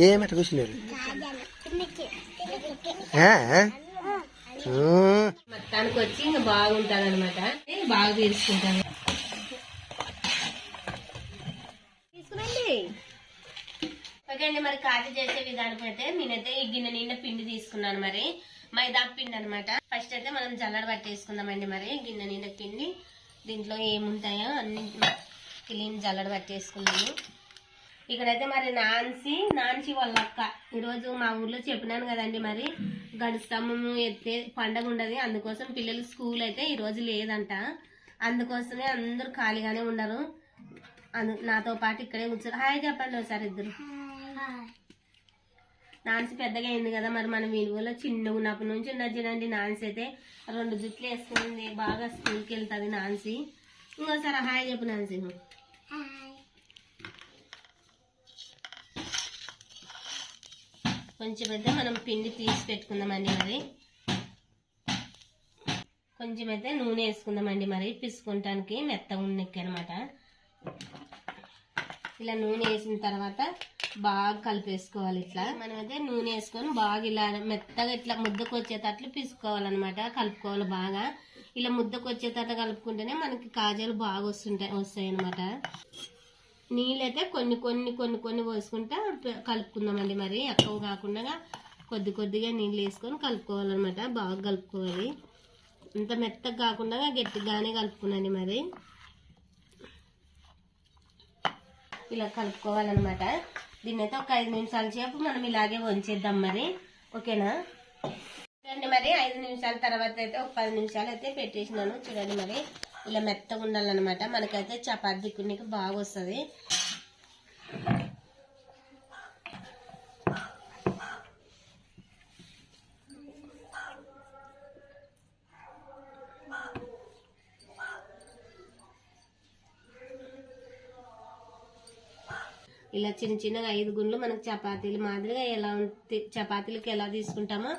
ఏమట కూర్చున్నారు మొత్తానికి వచ్చి ఇంకా బాగుంటాను అనమాట. బాగా తీసుకుంటాను. తీసుకురండి. ఓకే అండి, మరి కాజు చేసే విధానం అయితే నేనైతే ఈ గిన్నె నిండా పిండి తీసుకున్నాను. మరి మైదా పిండి అనమాట. ఫస్ట్ అయితే మనం జల్లడ పట్టేసుకుందామండి. మరి గిన్నె నిండా పిండి దీంట్లో ఏముంటాయో అన్ని క్లీన్ జల్లడ పట్టేసుకున్నాను. ఇక్కడైతే మరి నాన్సి వాళ్ళ అక్క ఈరోజు మా ఊర్లో చెప్పినాను కదండి, మరి గడుస్తాము ఎత్తే పండగ ఉండదు. అందుకోసం పిల్లలు స్కూల్ అయితే ఈరోజు లేదంట. అందుకోసమే అందరూ ఖాళీగానే ఉండరు. నాతో పాటు ఇక్కడే కూర్చోరు. హాయ్ చెప్పండి ఒకసారి ఇద్దరు. నాన్సి పెద్దగా అయింది కదా, మరి మన విలువలో చిన్నగా ఉన్నప్పటి నుంచి ఉన్నది చూడండి. నాన్సి అయితే 2 జుట్లు వేసుకుంది. బాగా స్కూల్కి వెళ్తుంది నాన్సి. ఇంకోసారి హాయ్ చెప్పు నాన్సి. కొంచెం అయితే మనం పిండి తీసి పెట్టుకుందామండి. మరి కొంచెం అయితే నూనె వేసుకుందామండి. మరి పిసుకుంటానికి మెత్తగా ఉన్నెక్కి అనమాట. ఇలా నూనె వేసిన తర్వాత బాగా కలిపేసుకోవాలి. ఇట్లా మనమైతే నూనె వేసుకొని బాగా ఇలా మెత్తగా ఇట్లా ముద్దకు వచ్చేటట్లు పిసుకోవాలన్నమాట. కలుపుకోవాలి బాగా. ఇలా ముద్దకు వచ్చేటట్లు కలుపుకుంటేనే మనకి కాజాలు బాగా వస్తాయి అనమాట. నీళ్ళు అయితే కొన్ని కొన్ని కొన్ని కొన్ని పోసుకుంటా కలుపుకుందామండి. మరి ఎక్కువ కాకుండా కొద్దిగా నీళ్ళు వేసుకొని కలుపుకోవాలన్నమాట. బాగా కలుపుకోవాలి. ఇంత మెత్తగా కాకుండా గట్టిగానే కలుపుకున్నాండి. మరి ఇలా కలుపుకోవాలన్నమాట. దీన్ని అయితే ఒక 5 నిమిషాల సేపు మనం ఇలాగే వంచేద్దాం. మరి ఓకేనా చూడండి. మరి 5 నిమిషాల తర్వాత అయితే ఒక 10 నిమిషాలు అయితే పెట్టేసినాను. చూడండి మరి ఇలా మెత్తగా ఉండాలన్నమాట. మనకైతే చపాతీ దిక్కునికి బాగా వస్తుంది. ఇలా చిన్న చిన్నగా 5 గుండ్లు మనకు చపాతీలు మాదిరిగా చపాతీలకి ఎలా తీసుకుంటామో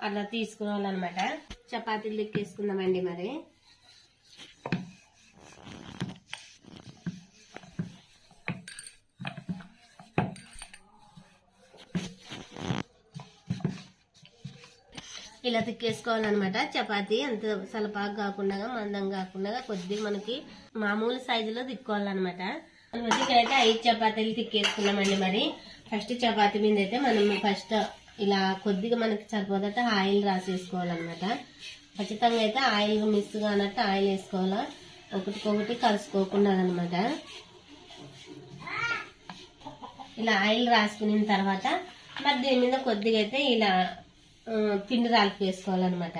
అలా తీసుకోవాలన్నమాట. చపాతీలు ఎక్కేసుకుందామండి. మరి ఇలా తిక్కేసుకోవాలన్నమాట. చపాతీ అంత సలపాగా కాకుండా మందం కాకుండా కొద్దిగా మనకి మామూలు సైజులో తిక్కోవాలన్నమాట. ఇక్కడైతే 5 చపాతీలు తిక్కేసుకున్నామండి. మరి ఫస్ట్ చపాతీ మీద అయితే మనం ఫస్ట్ ఇలా కొద్దిగా మనకి సరిపోతే ఆయిల్ రాసేసుకోవాలన్నమాట. ఖచ్చితంగా అయితే ఆయిల్ మిస్ కానట్టు ఆయిల్ వేసుకోవాలా. ఒకటికొకటి కలుసుకోకుండా అనమాట. ఇలా ఆయిల్ రాసుకున్న తర్వాత మరి దీని మీద కొద్దిగా అయితే ఇలా పిండి రాలిపి వేసుకోవాలన్నమాట.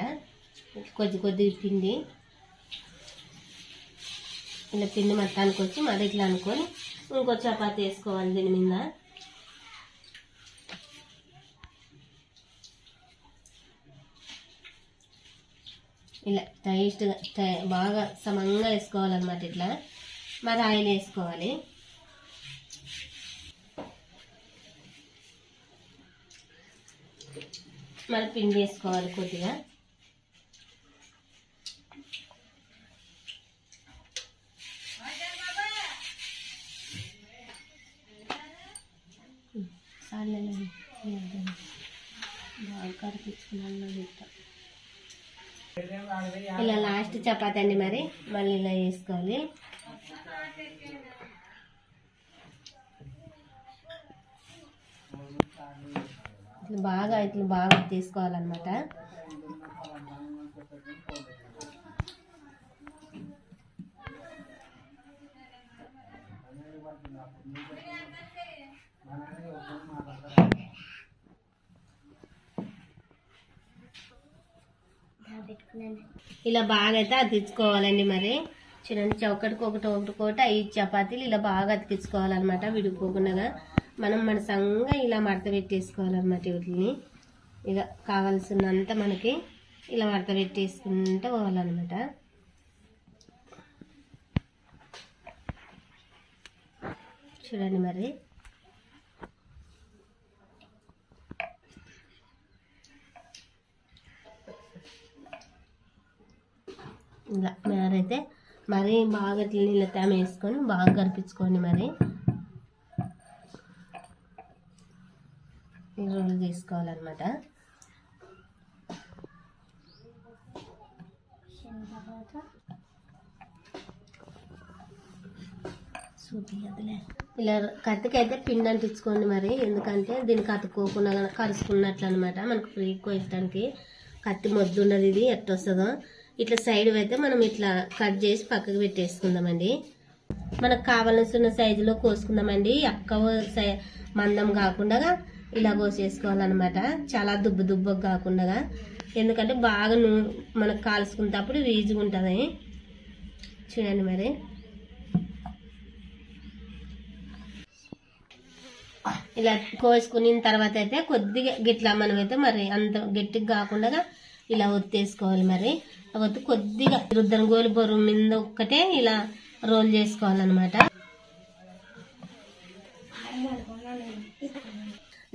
కొద్ది పిండి ఇలా పిండి మొత్తానికి వచ్చి మరి ఇట్లా అనుకొని ఇంకో చపాతీ వేసుకోవాలి దీని మీద. ఇలా టైట్గా బాగా సమంగా వేసుకోవాలన్నమాట. ఇట్లా మరి ఆయిల్ వేసుకోవాలి. మరి పిండి వేసుకోవాలి కొద్దిగా. ఇలా లాస్ట్ చపాతీ అండి. మరి మళ్ళీ ఇలా వేసుకోవాలి. ఇట్లా బాగా తీసుకోవాలన్నమాట. ఇలా బాగా అయితే అతికించుకోవాలండి. మరి చూడండి ఒకటికొకటి 5 చపాతీలు ఇలా బాగా అతికించుకోవాలన్నమాట. విడిపోకుండా మనం మన సంగా ఇలా మడత పెట్టేసుకోవాలన్నమాట. వీటిని ఇక కావాల్సినంత మనకి ఇలా మడత పెట్టేసుకుంటూ పోవాలన్నమాట. చూడండి మరి ఇలా మేరైతే మరి బాగా నీళ్ళ తేమ వేసుకొని బాగా కరిపించుకోండి. మరి ఈ రోల్ తీసుకోవాలన్నమాట. ఇలా కత్తికైతే పిండి అంటించుకోండి మరి, ఎందుకంటే దీనికి అతుక్కోకుండా కలుసుకున్నట్లు అనమాట. మనకు ఫ్రీ కోయడానికి కత్తి మొద్దు ఉన్నది, ఇది ఎట్లా వస్తుందో. ఇట్లా సైడ్ అయితే మనం ఇట్లా కట్ చేసి పక్కకు పెట్టేసుకుందామండి. మనకు కావాల్సిన సైజులో కోసుకుందామండి. ఎక్కువ మందం కాకుండా ఇలా కోసేసుకోవాలన్నమాట. చాలా దుబ్బు దుబ్బకు కాకుండా, ఎందుకంటే బాగా మనకు కాల్చుకునేటప్పుడు ఈజీగా ఉంటుంది. చూడండి మరి. ఇలా కోసుకున్న తర్వాత అయితే కొద్దిగా గిట్లా మనమైతే మరి అంత గట్టిగా కాకుండా ఇలా ఒత్తేసుకోవాలి. మరి ఒత్తి కొద్దిగా రుద్దన గోలు బొరువు మీద ఒక్కటే ఇలా రోల్ చేసుకోవాలన్నమాట.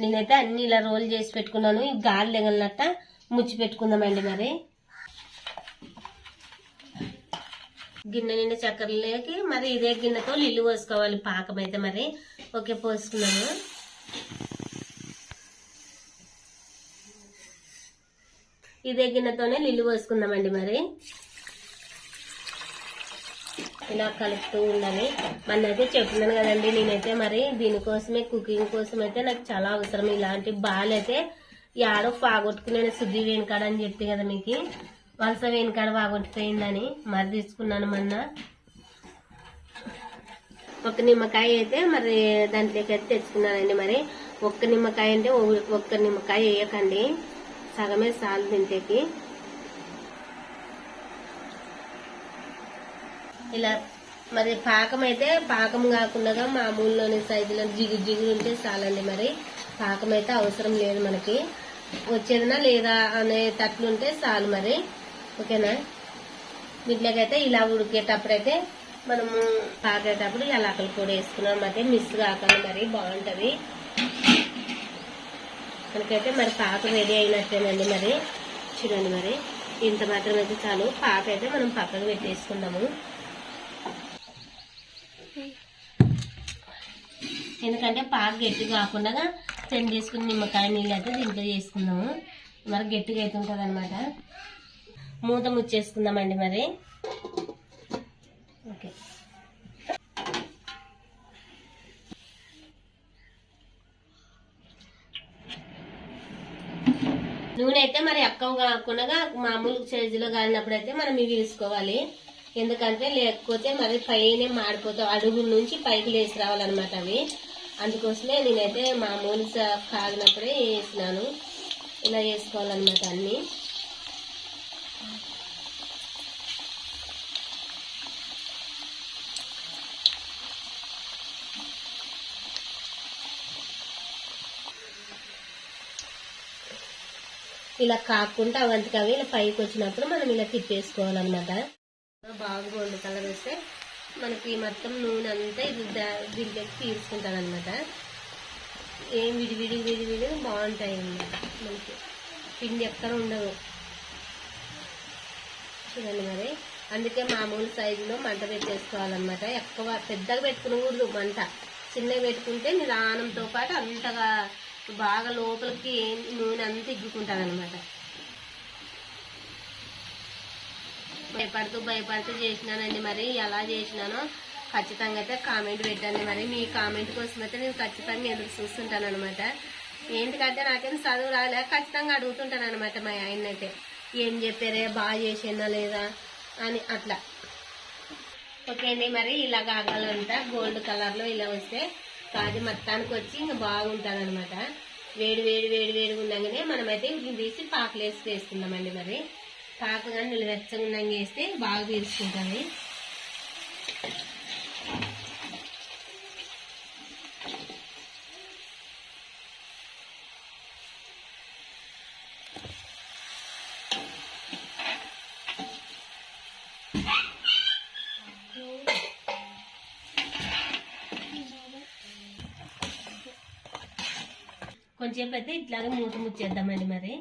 నేనైతే అన్ని ఇలా రోల్ చేసి పెట్టుకున్నాను. ఈ గాలి లెగలనట్ట ముచ్చి పెట్టుకుందామండి. మరి గిన్నె నిండా చక్కెరలోకి మరి ఇదే గిన్నెతో నీళ్ళు పోసుకోవాలి. పాకం అయితే మరి ఓకే పోసుకున్నాను. ఇదే గిన్నెతోనే నీళ్ళు పోసుకుందామండి. మరి ఇలా కలుపుతూ ఉండాలి. మనైతే చెప్తున్నాను కదండి, నేనైతే మరి దీనికోసమే కుకింగ్ కోసం అయితే నాకు చాలా అవసరం. ఇలాంటి బాల్ అయితే యాడో పాగొట్టుకున్నాను, శుద్ధి వేనుకాడ అని చెప్పి కదా మీకు, వలస వేనుకాడ పాగొట్టిపోయిందని మరి తీసుకున్నాను. మొన్న ఒక నిమ్మకాయ అయితే మరి దాంట్లోకి అయితే తెచ్చుకున్నానండి. మరి ఒక్క నిమ్మకాయ అంటే ఒక్క నిమ్మకాయ వేయకండి, సగమే సాలు దీంట్లోకి. ఇలా మరి పాకం అయితే పాకం కాకుండా మామూలులోని సైజులో జిగురు జిగురు ఉంటే చాలండి. మరి పాకం అయితే అవసరం లేదు, మనకి వచ్చేదినా లేదా అనే తట్లుంటే చాలు. మరి ఓకేనా. వీటిలోకైతే ఇలా ఉడికేటప్పుడు అయితే మనము పాకేటప్పుడు యాలకుల పొడి వేసుకున్నాం. అయితే మిస్ కాకుండా మరి బాగుంటుంది మనకైతే. మరి పాక రెడీ అయినట్టేనండి. మరి చూడండి, మరి ఇంత మాత్రం అయితే చాలు. పాక అయితే మనం పక్కకు పెట్టేసుకుందాము, ఎందుకంటే పాక గట్టి కాకుండా తెండి చేసుకుని నిమ్మకాయ నీళ్ళు అయితే దీంట్లో చేసుకుందాము. మరి గట్టిగా అయితే ఉంటుంది అనమాట. మూత ముచ్చేసుకుందామండి. మరి ఓకే. నూనె అయితే మరి ఎక్కువ కాకుండా మామూలు సైజులో కాలినప్పుడు అయితే మనం ఇవి వేసుకోవాలి. ఎందుకంటే లేకపోతే మరి పైన మాడిపోతాం, అడుగుల నుంచి పైకి లేచి రావాలన్నమాట అవి. అందుకోసమే నేనైతే మామూలు కాగినప్పుడే వేసినాను. ఇలా వేసుకోవాలన్నమాట అన్నీ. ఇలా కాకుండా అవంతకి అవి ఇలా పైకి వచ్చినప్పుడు మనం ఇలా తిప్పేసుకోవాలన్నమాట. బాగా గోల్డ్ కలర్ వేస్తే మనకి మొత్తం నూనె అంతా ఇది దీంట్లోకి తీసుకుంటాను అనమాట. ఏం విడివిడి విడివిడి బాగుంటాయి అన్నమాట. మనకి పిండి ఎక్కడ ఉండదు. చూడండి మరి. అందుకే మామూలు సైజులో మంట పెట్టేసుకోవాలన్నమాట. ఎక్కువ పెద్దగా పెట్టుకునకూడదు మంట, చిన్నగా పెట్టుకుంటే నిదానంతో పాటు అంతగా బాగా లోపలికి నూనె అంతా ఇగ్గుకుంటుంది అనమాట. భయపడుతూ చేసినానండి. మరి ఎలా చేసినానో ఖచ్చితంగా అయితే కామెంట్ పెట్టండి. మరి మీ కామెంట్ కోసం అయితే నేను ఖచ్చితంగా ఎదురు చూస్తుంటాను అనమాట. ఏంటికంటే నాకేం చదువు రాలే, ఖచ్చితంగా అడుగుతుంటాను అనమాట మా ఆయన అయితే, ఏం చెప్పారే, బాగా చేసినా లేదా అని అట్లా. ఓకే అండి. మరి ఇలా కాగాలంతా గోల్డ్ కలర్లో ఇలా వస్తే కాజు మొత్తానికి వచ్చి ఇంకా బాగుంటుంది అనమాట. వేడి వేడి వేడి వేడిగా ఉండగానే మనమైతే వీటిని తీసి పాకలు వేసుకుందామండి. మరి పాకు కానీ నీళ్ళు వెచ్చగా ఉండగా వేస్తే బాగా పీల్చుకుంటుంది. కొంచెంసేపు అయితే ఇట్లాగే మూత ముచ్చేద్దామండి. మరి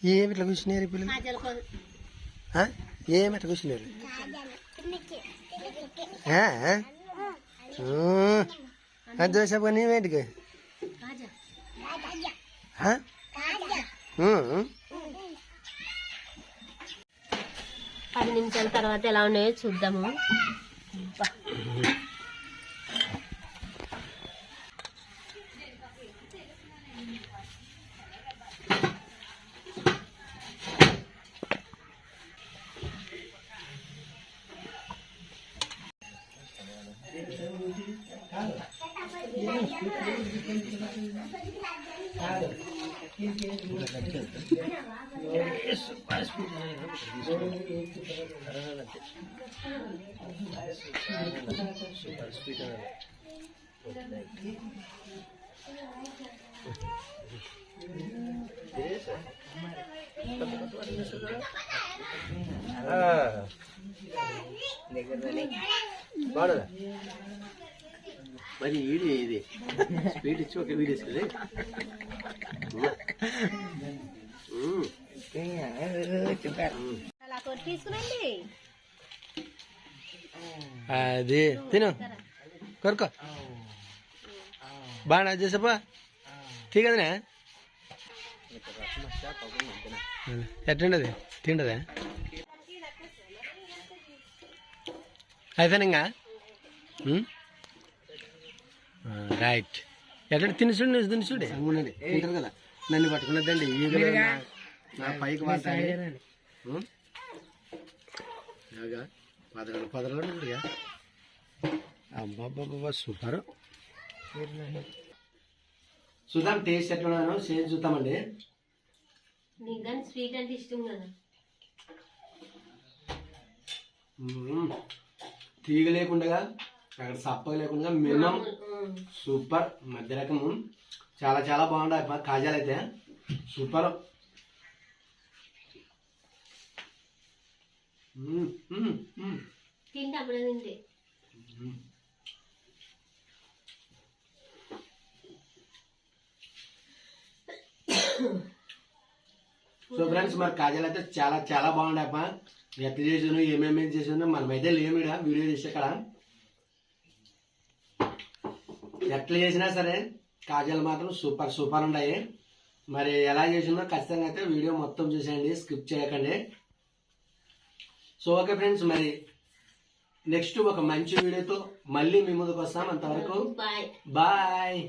ఏమిట్లా కూర్చున్నారు పిల్లలు? ఏమిట్లా కూర్చున్నారు? జోసేపు నీవేంటికి కాజా 10 నిమిషాల తర్వాత ఎలా ఉన్నాయో చూద్దాము. మరి ఇది స్పీడ్ ఇచ్చి ఒక వీడియో ఇస్తుంది. అలా కొట్టి తీసుకురండి. అది తిను కొరుకో బాగా చేసాపా తీగదనే ఎట్టుండది తిండదా అయిపోయినా రైట్ ఎట్లా తినసుడు తినసుడే ఉండండి తింటారు కదా నన్ను పట్టుకున్నదండి ఈగలు నా పైకి వాడతాయి పదరగా అబ్బాబ్బా సూపర్. చూద్దాం టేస్ట్ ఎట్లున్నాను చేసి చూద్దామండి. నీకు కానీ స్వీట్ అంటే ఇష్టం కదా. తీగ లేకుండా అక్కడ సప్పగా లేకుండా మినిమం సూపర్ మధ్య రకము చాలా చాలా బాగుంటాయి కాజాలు అయితే సూపర్. తింటే అప్పుడే తింటే సో ఫ్రెండ్స్ మరి కాజాలు అయితే చాలా చాలా బాగుంటాయప్ప. ఎట్లా చేసాను ఏమేమి చేసాను మనమైతే లేము ఇక్కడ వీడియో చేసే కదా. ఎట్లా చేసినా సరే కాజాలు మాత్రం సూపర్ సూపర్ ఉన్నాయి. మరి ఎలా చేసిందో ఖచ్చితంగా అయితే వీడియో మొత్తం చూసేయండి, స్కిప్ చేయకండి. సో ఓకే ఫ్రెండ్స్, మరి నెక్స్ట్ ఒక మంచి వీడియోతో మళ్ళీ మీ ముందుకు వస్తాం. అంతవరకు బాయ్.